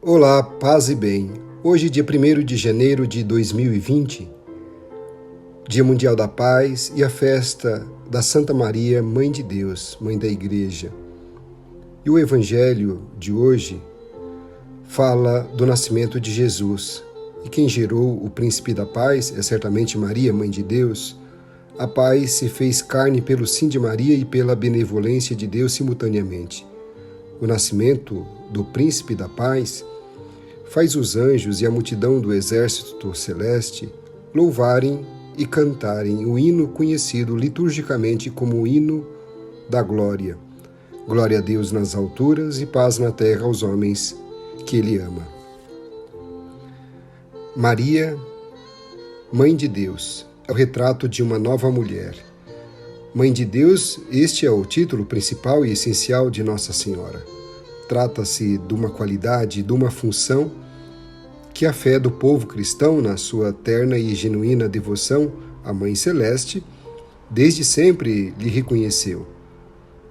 Olá, paz e bem. Hoje, dia 1º de janeiro de 2020, Dia Mundial da Paz e a festa da Santa Maria, Mãe de Deus, Mãe da Igreja. E o Evangelho de hoje fala do nascimento de Jesus. E quem gerou o Príncipe da Paz é certamente Maria, Mãe de Deus. A paz se fez carne pelo sim de Maria e pela benevolência de Deus simultaneamente. O nascimento do Príncipe da Paz faz os anjos e a multidão do exército celeste louvarem e cantarem o hino conhecido liturgicamente como o hino da glória. Glória a Deus nas alturas e paz na terra aos homens que Ele ama. Maria, Mãe de Deus, é o retrato de uma nova mulher. Mãe de Deus, este é o título principal e essencial de Nossa Senhora. Trata-se de uma qualidade, de uma função que a fé do povo cristão, na sua terna e genuína devoção à Mãe Celeste, desde sempre lhe reconheceu.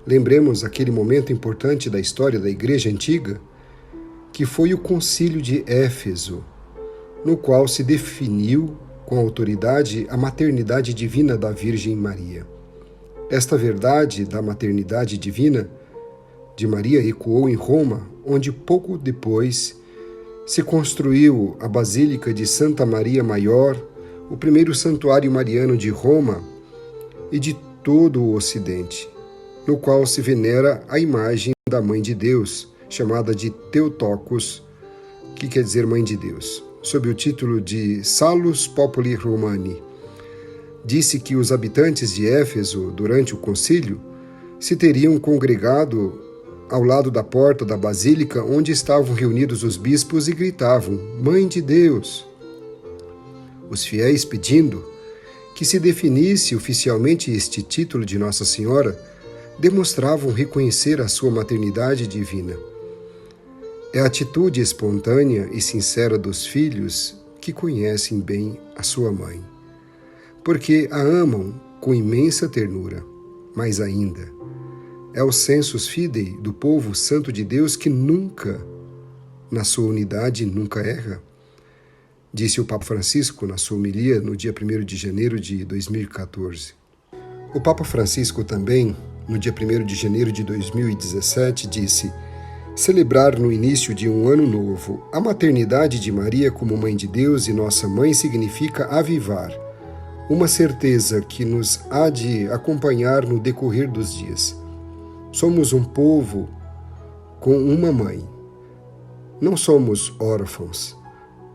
Lembremos aquele momento importante da história da Igreja Antiga, que foi o Concílio de Éfeso, no qual se definiu com autoridade a maternidade divina da Virgem Maria. Esta verdade da maternidade divina de Maria ecoou em Roma, onde pouco depois se construiu a Basílica de Santa Maria Maior, o primeiro santuário mariano de Roma e de todo o Ocidente, no qual se venera a imagem da Mãe de Deus, chamada de Theotokos, que quer dizer Mãe de Deus, sob o título de Salus Populi Romani. Disse que os habitantes de Éfeso, durante o concílio, se teriam congregado ao lado da porta da basílica onde estavam reunidos os bispos e gritavam, Mãe de Deus! Os fiéis pedindo que se definisse oficialmente este título de Nossa Senhora, demonstravam reconhecer a sua maternidade divina. É a atitude espontânea e sincera dos filhos que conhecem bem a sua mãe, porque a amam com imensa ternura, mais ainda, é o sensus fidei do povo santo de Deus que nunca, na sua unidade, nunca erra. Disse o Papa Francisco na sua homilia no dia 1º de janeiro de 2014. O Papa Francisco também, no dia 1º de janeiro de 2017, disse: celebrar no início de um ano novo a maternidade de Maria como Mãe de Deus e Nossa Mãe significa avivar uma certeza que nos há de acompanhar no decorrer dos dias. Somos um povo com uma mãe. Não somos órfãos.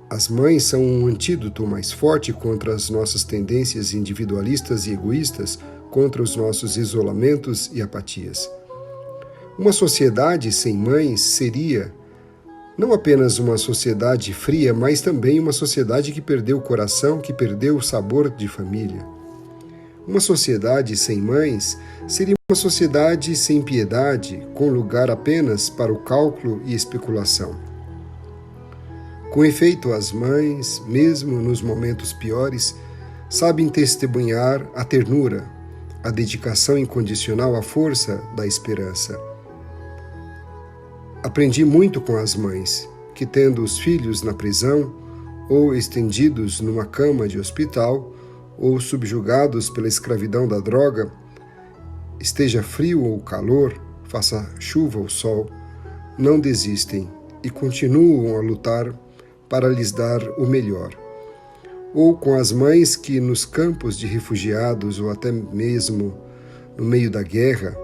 As mães são um antídoto mais forte contra as nossas tendências individualistas e egoístas, contra os nossos isolamentos e apatias. Uma sociedade sem mães seria não apenas uma sociedade fria, mas também uma sociedade que perdeu o coração, que perdeu o sabor de família. Uma sociedade sem mães seria uma sociedade sem piedade, com lugar apenas para o cálculo e especulação. Com efeito, as mães, mesmo nos momentos piores, sabem testemunhar a ternura, a dedicação incondicional, a força da esperança. Aprendi muito com as mães, que tendo os filhos na prisão, ou estendidos numa cama de hospital, ou subjugados pela escravidão da droga, esteja frio ou calor, faça chuva ou sol, não desistem e continuam a lutar para lhes dar o melhor. Ou com as mães que nos campos de refugiados ou até mesmo no meio da guerra,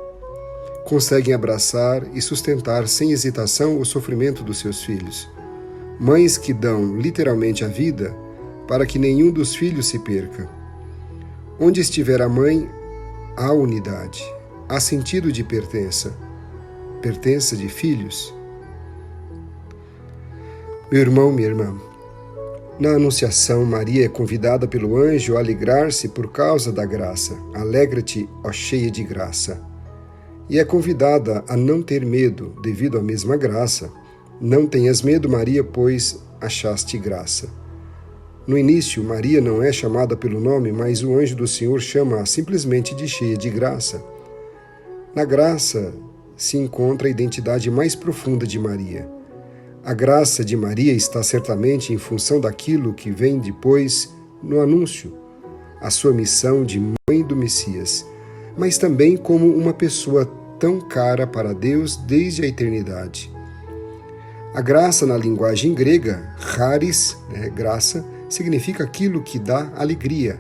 conseguem abraçar e sustentar sem hesitação o sofrimento dos seus filhos. Mães que dão literalmente a vida para que nenhum dos filhos se perca. Onde estiver a mãe, há unidade, há sentido de pertença de filhos. Meu irmão, minha irmã, na Anunciação, Maria é convidada pelo anjo a alegrar-se por causa da graça. Alegra-te, ó cheia de graça. E é convidada a não ter medo, devido à mesma graça. Não tenhas medo, Maria, pois achaste graça. No início, Maria não é chamada pelo nome, mas o anjo do Senhor chama-a simplesmente de cheia de graça. Na graça se encontra a identidade mais profunda de Maria. A graça de Maria está certamente em função daquilo que vem depois no anúncio, a sua missão de mãe do Messias, mas também como uma pessoa tão cara para Deus desde a eternidade. A graça na linguagem grega, charis, graça, significa aquilo que dá alegria.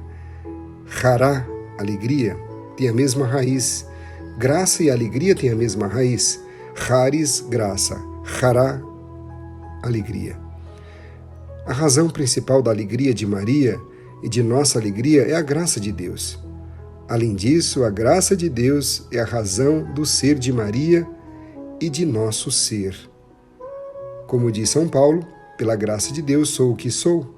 Chará, alegria, tem a mesma raiz. Graça e alegria têm a mesma raiz. Charis, graça. Chará, alegria. A razão principal da alegria de Maria e de nossa alegria é a graça de Deus. Além disso, a graça de Deus é a razão do ser de Maria e de nosso ser. Como diz São Paulo, pela graça de Deus sou o que sou.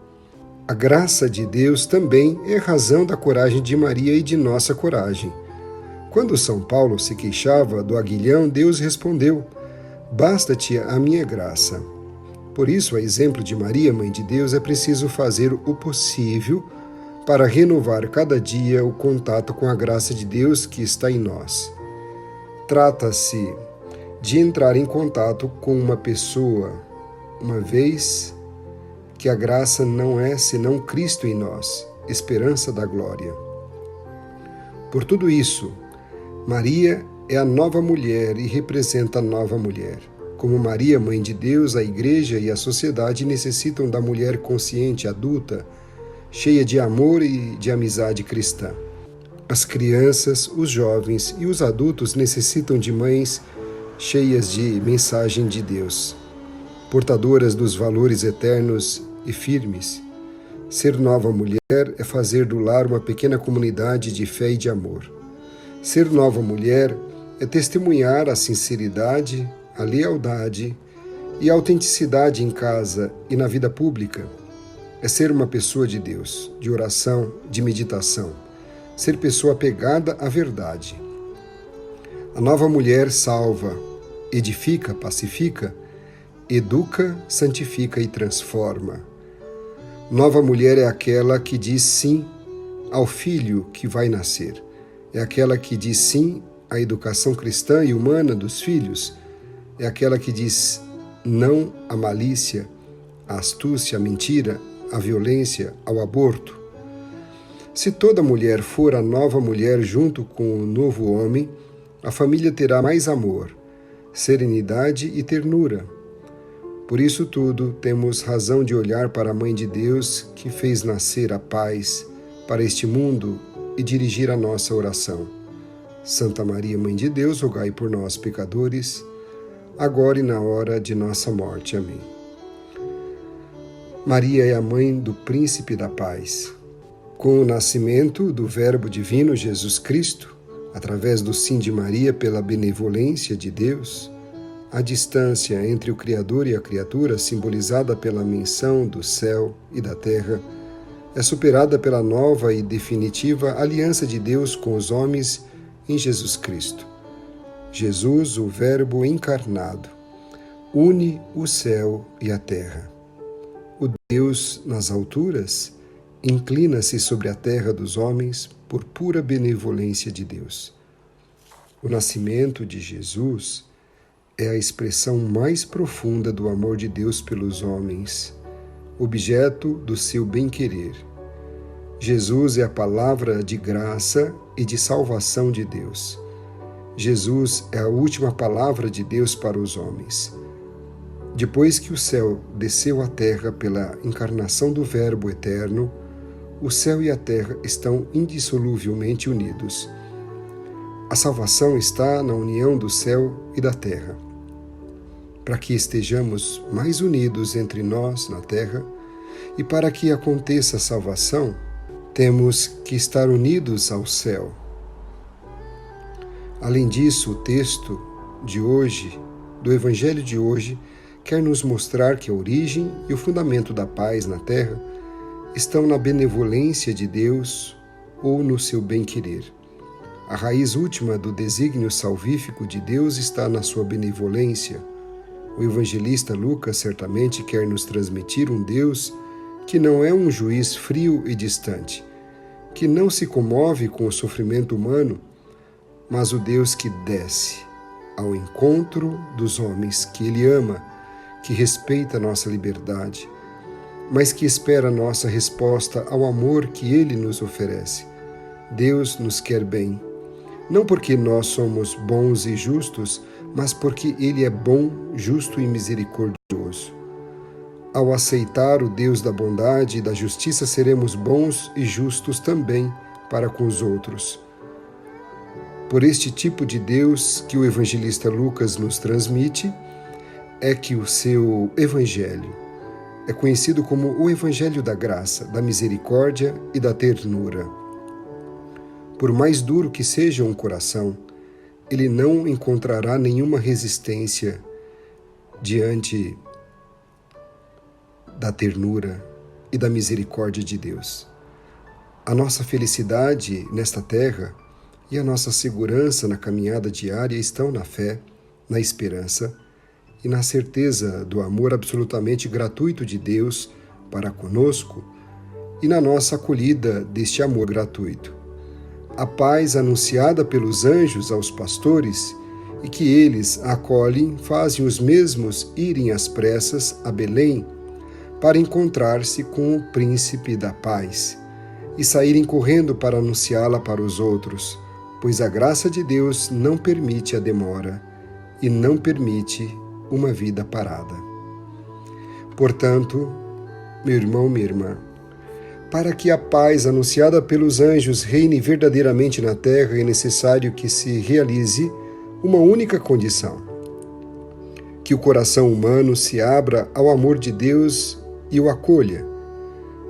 A graça de Deus também é a razão da coragem de Maria e de nossa coragem. Quando São Paulo se queixava do aguilhão, Deus respondeu: basta-te a minha graça. Por isso, a exemplo de Maria, Mãe de Deus, é preciso fazer o possível para renovar cada dia o contato com a graça de Deus que está em nós. Trata-se de entrar em contato com uma pessoa, uma vez que a graça não é senão Cristo em nós, esperança da glória. Por tudo isso, Maria é a nova mulher e representa a nova mulher. Como Maria, Mãe de Deus, a Igreja e a sociedade necessitam da mulher consciente, adulta, cheia de amor e de amizade cristã. As crianças, os jovens e os adultos necessitam de mães cheias de mensagem de Deus, portadoras dos valores eternos e firmes. Ser nova mulher é fazer do lar uma pequena comunidade de fé e de amor. Ser nova mulher é testemunhar a sinceridade, a lealdade e a autenticidade em casa e na vida pública. É ser uma pessoa de Deus, de oração, de meditação. Ser pessoa apegada à verdade. A nova mulher salva, edifica, pacifica, educa, santifica e transforma. Nova mulher é aquela que diz sim ao filho que vai nascer. É aquela que diz sim à educação cristã e humana dos filhos. É aquela que diz não à malícia, à astúcia, à mentira, à violência, ao aborto. Se toda mulher for a nova mulher junto com o novo homem, a família terá mais amor, serenidade e ternura. Por isso tudo, temos razão de olhar para a Mãe de Deus que fez nascer a paz para este mundo e dirigir a nossa oração. Santa Maria, Mãe de Deus, rogai por nós, pecadores, agora e na hora de nossa morte. Amém. Maria é a mãe do Príncipe da Paz. Com o nascimento do Verbo Divino Jesus Cristo, através do sim de Maria pela benevolência de Deus, a distância entre o Criador e a criatura, simbolizada pela menção do céu e da terra, é superada pela nova e definitiva aliança de Deus com os homens em Jesus Cristo. Jesus, o Verbo encarnado, une o céu e a terra. O Deus nas alturas inclina-se sobre a terra dos homens por pura benevolência de Deus. O nascimento de Jesus é a expressão mais profunda do amor de Deus pelos homens, objeto do seu bem-querer. Jesus é a palavra de graça e de salvação de Deus. Jesus é a última palavra de Deus para os homens. Depois que o céu desceu à terra pela encarnação do Verbo eterno, o céu e a terra estão indissoluvelmente unidos. A salvação está na união do céu e da terra. Para que estejamos mais unidos entre nós na terra e para que aconteça a salvação, temos que estar unidos ao céu. Além disso, o texto de hoje, do Evangelho de hoje, quer nos mostrar que a origem e o fundamento da paz na terra estão na benevolência de Deus ou no seu bem-querer. A raiz última do desígnio salvífico de Deus está na sua benevolência. O evangelista Lucas certamente quer nos transmitir um Deus que não é um juiz frio e distante, que não se comove com o sofrimento humano, mas o Deus que desce ao encontro dos homens que Ele ama, que respeita nossa liberdade, mas que espera nossa resposta ao amor que Ele nos oferece. Deus nos quer bem, não porque nós somos bons e justos, mas porque Ele é bom, justo e misericordioso. Ao aceitar o Deus da bondade e da justiça, seremos bons e justos também para com os outros. Por este tipo de Deus que o evangelista Lucas nos transmite, é que o seu evangelho é conhecido como o evangelho da graça, da misericórdia e da ternura. Por mais duro que seja um coração, ele não encontrará nenhuma resistência diante da ternura e da misericórdia de Deus. A nossa felicidade nesta terra e a nossa segurança na caminhada diária estão na fé, na esperança e na certeza do amor absolutamente gratuito de Deus para conosco e na nossa acolhida deste amor gratuito. A paz anunciada pelos anjos aos pastores e que eles acolhem fazem os mesmos irem às pressas a Belém para encontrar-se com o príncipe da paz e saírem correndo para anunciá-la para os outros, pois a graça de Deus não permite a demora e não permite uma vida parada. Portanto, meu irmão, minha irmã, para que a paz anunciada pelos anjos reine verdadeiramente na terra, é necessário que se realize uma única condição: que o coração humano se abra ao amor de Deus e o acolha.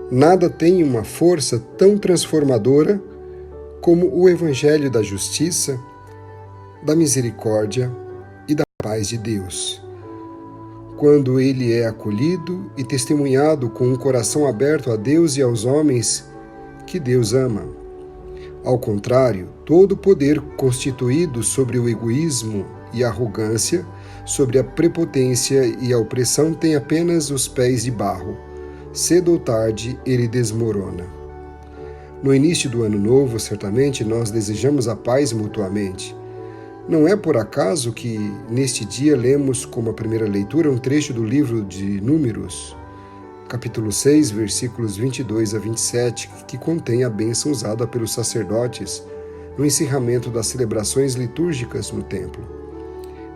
Nada tem uma força tão transformadora como o evangelho da justiça, da misericórdia e da paz de Deus. Quando ele é acolhido e testemunhado com um coração aberto a Deus e aos homens que Deus ama. Ao contrário, todo poder constituído sobre o egoísmo e a arrogância, sobre a prepotência e a opressão tem apenas os pés de barro. Cedo ou tarde, ele desmorona. No início do ano novo, certamente, nós desejamos a paz mutuamente. Não é por acaso que, neste dia, lemos como a primeira leitura um trecho do livro de Números, capítulo 6, versículos 22 a 27, que contém a bênção usada pelos sacerdotes no encerramento das celebrações litúrgicas no templo.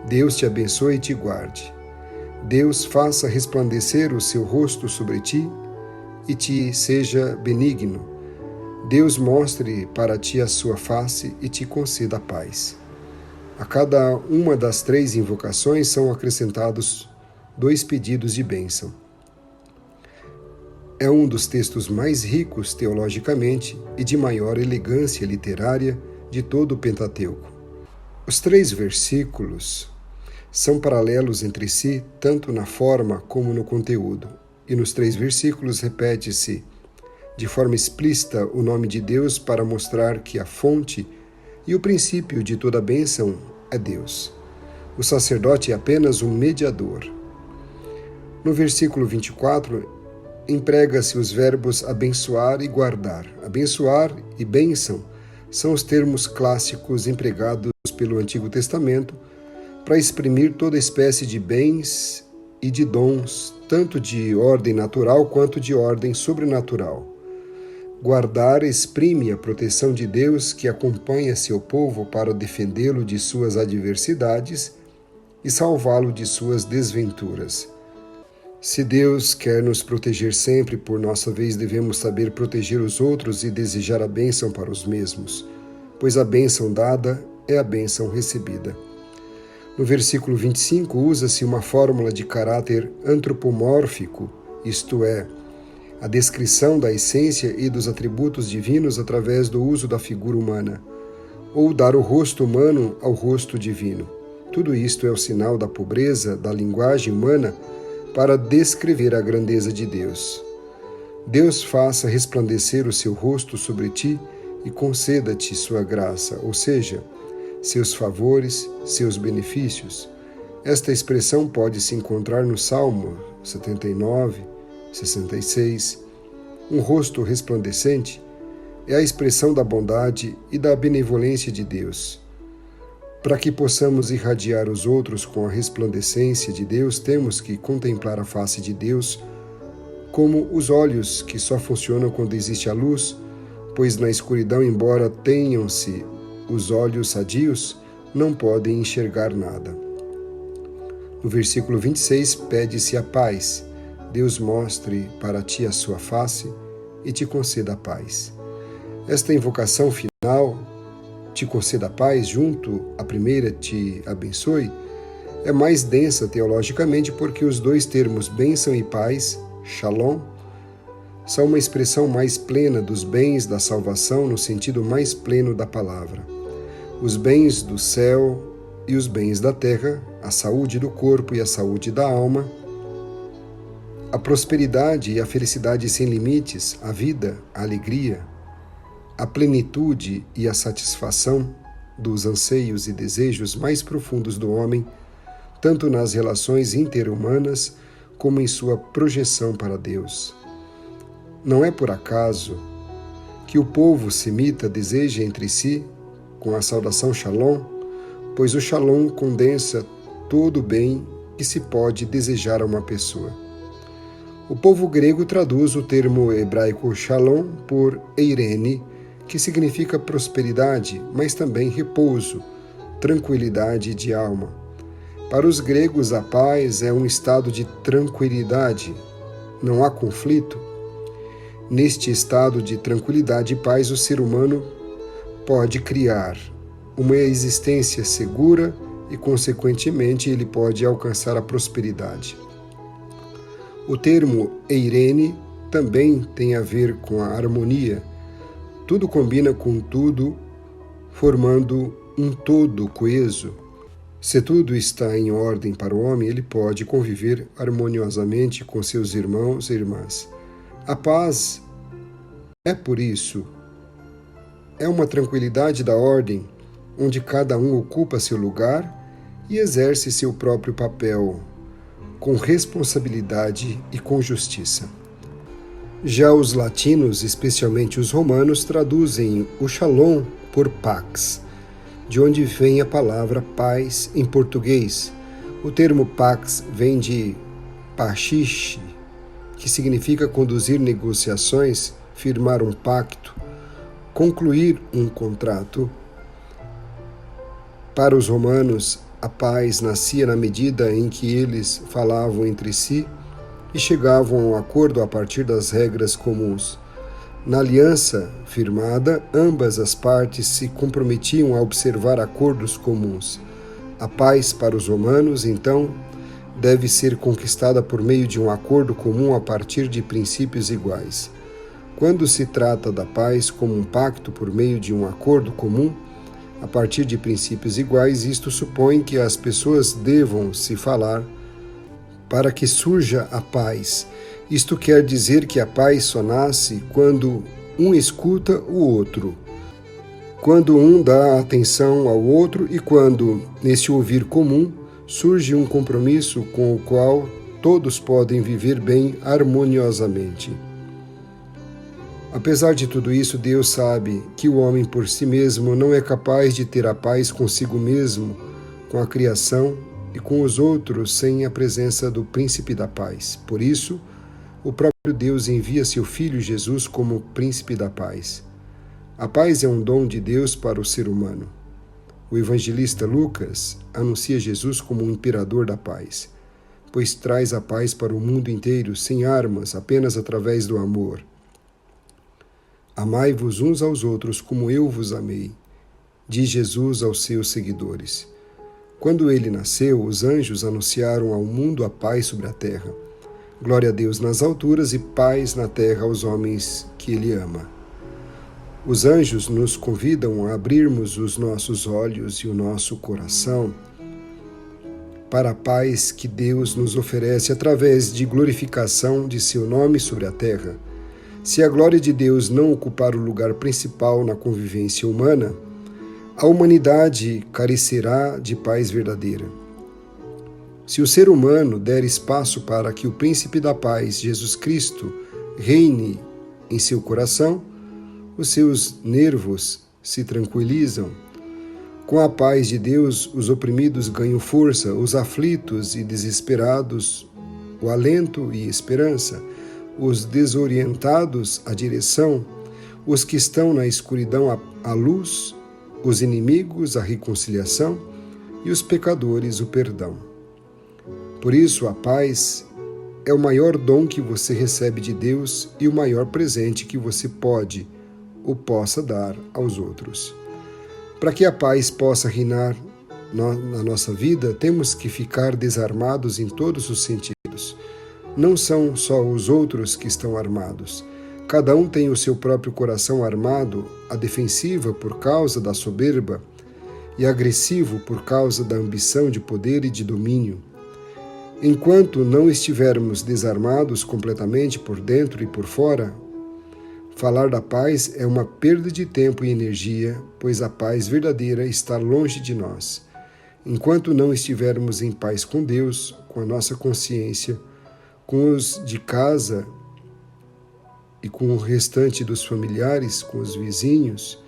Deus te abençoe e te guarde. Deus faça resplandecer o seu rosto sobre ti e te seja benigno. Deus mostre para ti a sua face e te conceda a paz. A cada uma das 3 invocações são acrescentados 2 pedidos de bênção. É um dos textos mais ricos teologicamente e de maior elegância literária de todo o Pentateuco. Os 3 versículos são paralelos entre si, tanto na forma como no conteúdo, e nos 3 versículos repete-se de forma explícita o nome de Deus para mostrar que a fonte e o princípio de toda bênção é Deus. O sacerdote é apenas um mediador. No versículo 24, emprega-se os verbos abençoar e guardar. Abençoar e bênção são os termos clássicos empregados pelo Antigo Testamento para exprimir toda espécie de bens e de dons, tanto de ordem natural quanto de ordem sobrenatural. Guardar exprime a proteção de Deus que acompanha seu povo para defendê-lo de suas adversidades e salvá-lo de suas desventuras. Se Deus quer nos proteger sempre, por nossa vez devemos saber proteger os outros e desejar a bênção para os mesmos, pois a bênção dada é a bênção recebida. No versículo 25, usa-se uma fórmula de caráter antropomórfico, isto é, a descrição da essência e dos atributos divinos através do uso da figura humana, ou dar o rosto humano ao rosto divino. Tudo isto é o sinal da pobreza da linguagem humana para descrever a grandeza de Deus. Deus faça resplandecer o seu rosto sobre ti e conceda-te sua graça, ou seja, seus favores, seus benefícios. Esta expressão pode se encontrar no Salmo 79, 66. Um rosto resplandecente é a expressão da bondade e da benevolência de Deus. Para que possamos irradiar os outros com a resplandecência de Deus, temos que contemplar a face de Deus como os olhos que só funcionam quando existe a luz, pois na escuridão, embora tenham-se os olhos sadios, não podem enxergar nada. No versículo 26, pede-se a paz. Deus mostre para ti a sua face e te conceda a paz. Esta invocação final, te conceda a paz, junto à primeira, te abençoe, é mais densa teologicamente porque os dois termos bênção e paz, shalom, são uma expressão mais plena dos bens da salvação no sentido mais pleno da palavra. Os bens do céu e os bens da terra, a saúde do corpo e a saúde da alma, a prosperidade e a felicidade sem limites, a vida, a alegria, a plenitude e a satisfação dos anseios e desejos mais profundos do homem, tanto nas relações interhumanas como em sua projeção para Deus. Não é por acaso que o povo semita deseja entre si, com a saudação Shalom, pois o Shalom condensa todo o bem que se pode desejar a uma pessoa. O povo grego traduz o termo hebraico Shalom por Eirene, que significa prosperidade, mas também repouso, tranquilidade de alma. Para os gregos, a paz é um estado de tranquilidade, não há conflito. Neste estado de tranquilidade e paz, o ser humano pode criar uma existência segura e, consequentemente, ele pode alcançar a prosperidade. O termo Eirene também tem a ver com a harmonia. Tudo combina com tudo, formando um todo coeso. Se tudo está em ordem para o homem, ele pode conviver harmoniosamente com seus irmãos e irmãs. A paz por isso, é uma tranquilidade da ordem, onde cada um ocupa seu lugar e exerce seu próprio papel, com responsabilidade e com justiça. Já os latinos, especialmente os romanos, traduzem o shalom por pax, de onde vem a palavra paz em português. O termo pax vem de pachiche, que significa conduzir negociações, firmar um pacto, concluir um contrato. Para os romanos, a paz nascia na medida em que eles falavam entre si e chegavam a um acordo a partir das regras comuns. Na aliança firmada, ambas as partes se comprometiam a observar acordos comuns. A paz para os romanos, então, deve ser conquistada por meio de um acordo comum a partir de princípios iguais. Quando se trata da paz como um pacto por meio de um acordo comum, a partir de princípios iguais, isto supõe que as pessoas devam se falar para que surja a paz. Isto quer dizer que a paz só nasce quando um escuta o outro, quando um dá atenção ao outro e quando, nesse ouvir comum, surge um compromisso com o qual todos podem viver bem harmoniosamente. Apesar de tudo isso, Deus sabe que o homem por si mesmo não é capaz de ter a paz consigo mesmo, com a criação e com os outros sem a presença do Príncipe da Paz. Por isso, o próprio Deus envia seu Filho Jesus como Príncipe da Paz. A paz é um dom de Deus para o ser humano. O evangelista Lucas anuncia Jesus como o imperador da paz, pois traz a paz para o mundo inteiro, sem armas, apenas através do amor. Amai-vos uns aos outros como eu vos amei, diz Jesus aos seus seguidores. Quando ele nasceu, os anjos anunciaram ao mundo a paz sobre a terra. Glória a Deus nas alturas e paz na terra aos homens que ele ama. Os anjos nos convidam a abrirmos os nossos olhos e o nosso coração para a paz que Deus nos oferece através de glorificação de seu nome sobre a terra. Se a glória de Deus não ocupar o lugar principal na convivência humana, a humanidade carecerá de paz verdadeira. Se o ser humano der espaço para que o Príncipe da Paz, Jesus Cristo, reine em seu coração, os seus nervos se tranquilizam, Com a paz de Deus, os oprimidos ganham força, os aflitos e desesperados o alento e esperança, os desorientados a direção, os que estão na escuridão a luz, os inimigos a reconciliação e os pecadores o perdão. Por isso, a paz é o maior dom que você recebe de Deus e o maior presente que você pode ou possa dar aos outros. Para que a paz possa reinar na nossa vida, temos que ficar desarmados em todos os sentidos. Não são só os outros que estão armados. Cada um tem o seu próprio coração armado, a defensiva por causa da soberba e agressivo por causa da ambição de poder e de domínio. Enquanto não estivermos desarmados completamente por dentro e por fora, falar da paz é uma perda de tempo e energia, pois a paz verdadeira está longe de nós. Enquanto não estivermos em paz com Deus, com a nossa consciência, com os de casa e com o restante dos familiares, com os vizinhos,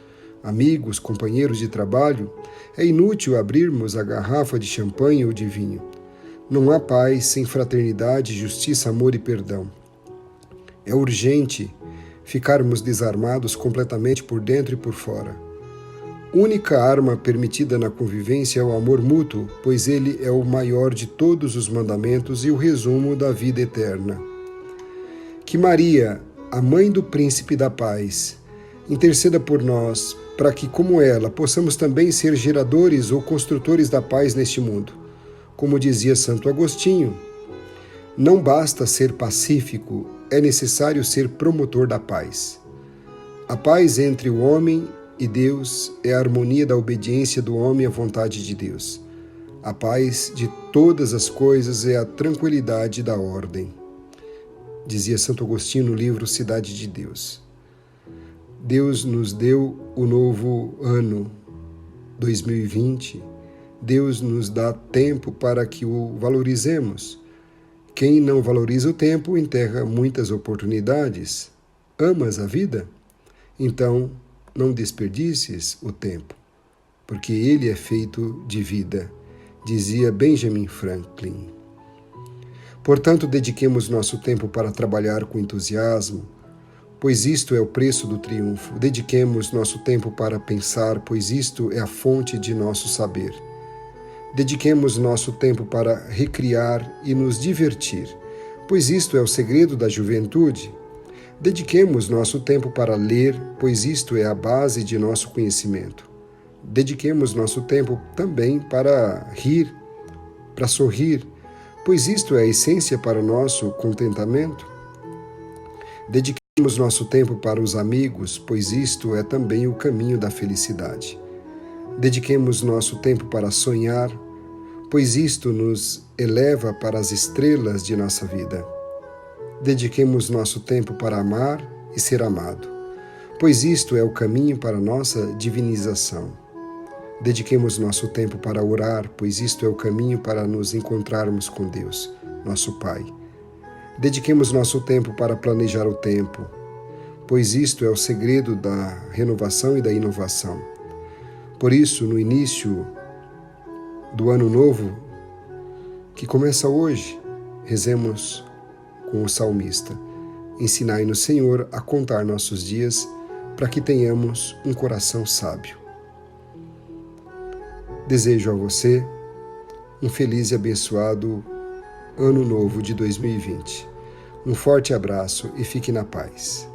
amigos, companheiros de trabalho, é inútil abrirmos a garrafa de champanhe ou de vinho. Não há paz sem fraternidade, justiça, amor e perdão. É urgente ficarmos desarmados completamente por dentro e por fora. Única arma permitida na convivência é o amor mútuo, pois ele é o maior de todos os mandamentos e o resumo da vida eterna. Que Maria, a mãe do Príncipe da Paz, interceda por nós, para que, como ela, possamos também ser geradores ou construtores da paz neste mundo. Como dizia Santo Agostinho, não basta ser pacífico, é necessário ser promotor da paz. A paz entre o homem e Deus é a harmonia da obediência do homem à vontade de Deus. A paz de todas as coisas é a tranquilidade da ordem, dizia Santo Agostinho no livro Cidade de Deus. Deus nos deu o novo ano 2020. Deus nos dá tempo para que o valorizemos. Quem não valoriza o tempo enterra muitas oportunidades. Amas a vida? Então, não desperdices o tempo, porque ele é feito de vida, dizia Benjamin Franklin. Portanto, dediquemos nosso tempo para trabalhar com entusiasmo, pois isto é o preço do triunfo. Dediquemos nosso tempo para pensar, pois isto é a fonte de nosso saber. Dediquemos nosso tempo para recriar e nos divertir, pois isto é o segredo da juventude. Dediquemos nosso tempo para ler, pois isto é a base de nosso conhecimento. Dediquemos nosso tempo também para rir, para sorrir, pois isto é a essência para o nosso contentamento. Dediquemos nosso tempo para os amigos, pois isto é também o caminho da felicidade. Dediquemos nosso tempo para sonhar, pois isto nos eleva para as estrelas de nossa vida. Dediquemos nosso tempo para amar e ser amado, pois isto é o caminho para nossa divinização. Dediquemos nosso tempo para orar, pois isto é o caminho para nos encontrarmos com Deus, nosso Pai. Dediquemos nosso tempo para planejar o tempo, pois isto é o segredo da renovação e da inovação. Por isso, no início do ano novo, que começa hoje, rezemos com o salmista: ensinai-nos, Senhor, a contar nossos dias, para que tenhamos um coração sábio. Desejo a você um feliz e abençoado Ano Novo de 2020. Um forte abraço e fique na paz.